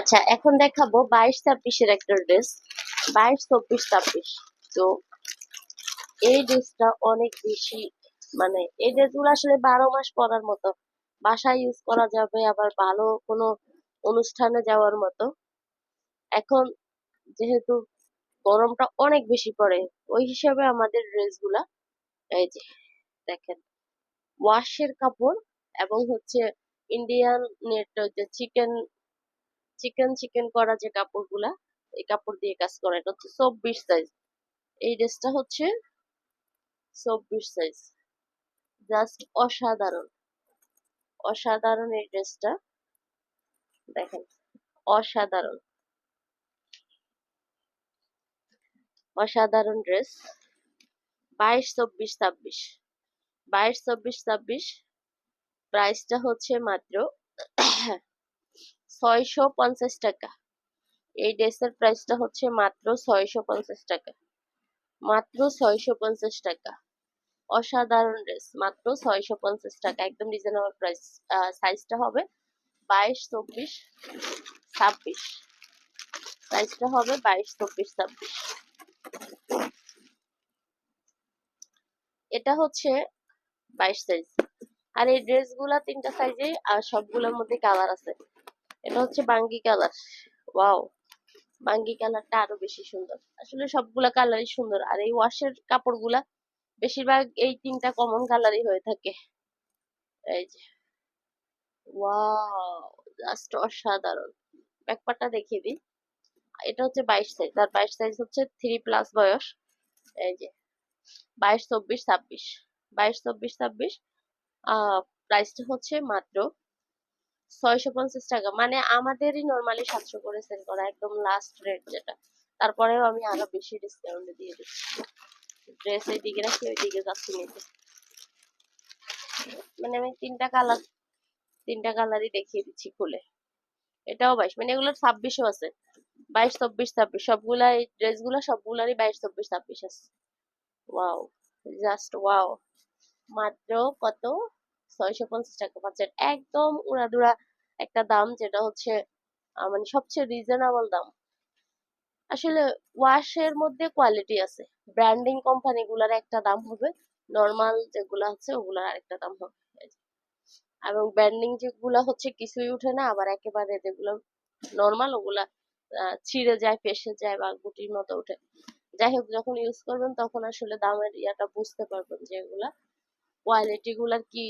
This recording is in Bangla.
আচ্ছা, এখন দেখাবো 22-26 এর একটা ড্রেস। 22, 24, 26। তো এই ড্রেসটা অনেক বেশি, মানে এই ড্রেসগুলো আসলে 12 মাস পরার মতো, বাসায় ইউজ করা যাবে, আবার ভালো কোনো অনুষ্ঠানে যাওয়ার মতো। এখন যেহেতু গরমটা অনেক বেশি পড়ে, ওই হিসাবে আমাদের ড্রেসগুলা এই যে দেখেন, ওয়াশের কাপড় এবং হচ্ছে ইন্ডিয়ান নেট, যে চিকেন চিকেন চিকেন করা যে কাপড়গুলা, এই কাপড় দিয়ে কাজ করা। এটা হচ্ছে 24 সাইজ। এই ড্রেসটা হচ্ছে 24 সাইজ। জাস্ট অসাধারণ, অসাধারণ এই ড্রেসটা। দেখেন, অসাধারণ, অসাধারণ ড্রেস। 22, 24, 26, 22, 24, 26। প্রাইসটা হচ্ছে মাত্র 650 টাকা। এই ড্রেসের প্রাইসটা হচ্ছে মাত্র 650 টাকা। মাত্র 650 টাকা। অসাধারণ ড্রেস, মাত্র 650 টাকা, একদম রিজনেবল প্রাইস। সাইজটা হবে 22, 24, 26। সাইজটা হবে 22, 24, 26। এটা হচ্ছে 22 সাইজ। আর এই ড্রেসগুলা 3টা সাইজে, আর সবগুলোর মধ্যে কালার আছে। এটা হচ্ছে বাঙ্গি কালার। ওয়াও, বাঙ্গি কালারটা আরো বেশি সুন্দর। আসলে সবগুলা কালারই সুন্দর, আর এই ওয়াশের কাপড়গুলা বেশিরভাগ এই 3টা কমন কালারই হয়ে থাকে। এই যে ওয়াও, জাস্ট অসাধারণ। ব্যাকপার্টটা দেখিয়ে দিই। এটা হচ্ছে 22 সাইজ, আর 22 সাইজ হচ্ছে 3+ বয়স। এই যে 22, 24, 26। 22, 24, 26। প্রাইসটা হচ্ছে মাত্র 650 টাকা। মানে আমাদেরই নর্মালি 700 করে সেল করা, একদম লাস্ট রেট যেটা। তারপরেও আমি আরো বেশি ডিসকাউন্টে দিয়ে দিচ্ছি। ড্রেস এইদিকে রাখি, ওইদিকে যাচ্ছি নিতে। মানে আমি তিনটা কালারই দেখিয়ে দিচ্ছি খুলে। এটাও 22, মানে এগুলোর 26ও আছে। 22, 24, 26 সবগুলা, এই ড্রেসগুলা সবগুলারই 22, 24, 26 আছে। Wow, just wow. মাত্র কত? 650 টাকা পাচ্ছেন, একদম উড়াধুরা একটা দাম, যেটা হচ্ছে মানে সবচেয়ে রিজনেবল দাম। আসলে ওয়াশের মধ্যে কোয়ালিটি আছে। ব্র্যান্ডিং কোম্পানি গুলার একটা দাম হবে, নর্মাল যেগুলা আছে ওগুলার আরেকটা দাম হবে। এবং ব্র্যান্ডিং যেগুলা হচ্ছে কিছুই উঠে না, আবার একেবারে যেগুলো নর্মাল ওগুলা ছিঁড়ে যায়, ফেসে যায়, বা গুটির মতো উঠে। যাই হোক, যখন ইউজ করবেন তখন আসলে দামের ইয়াটা বুঝতে পারবেন যে এগুলা কোয়ালিটি গুলার কি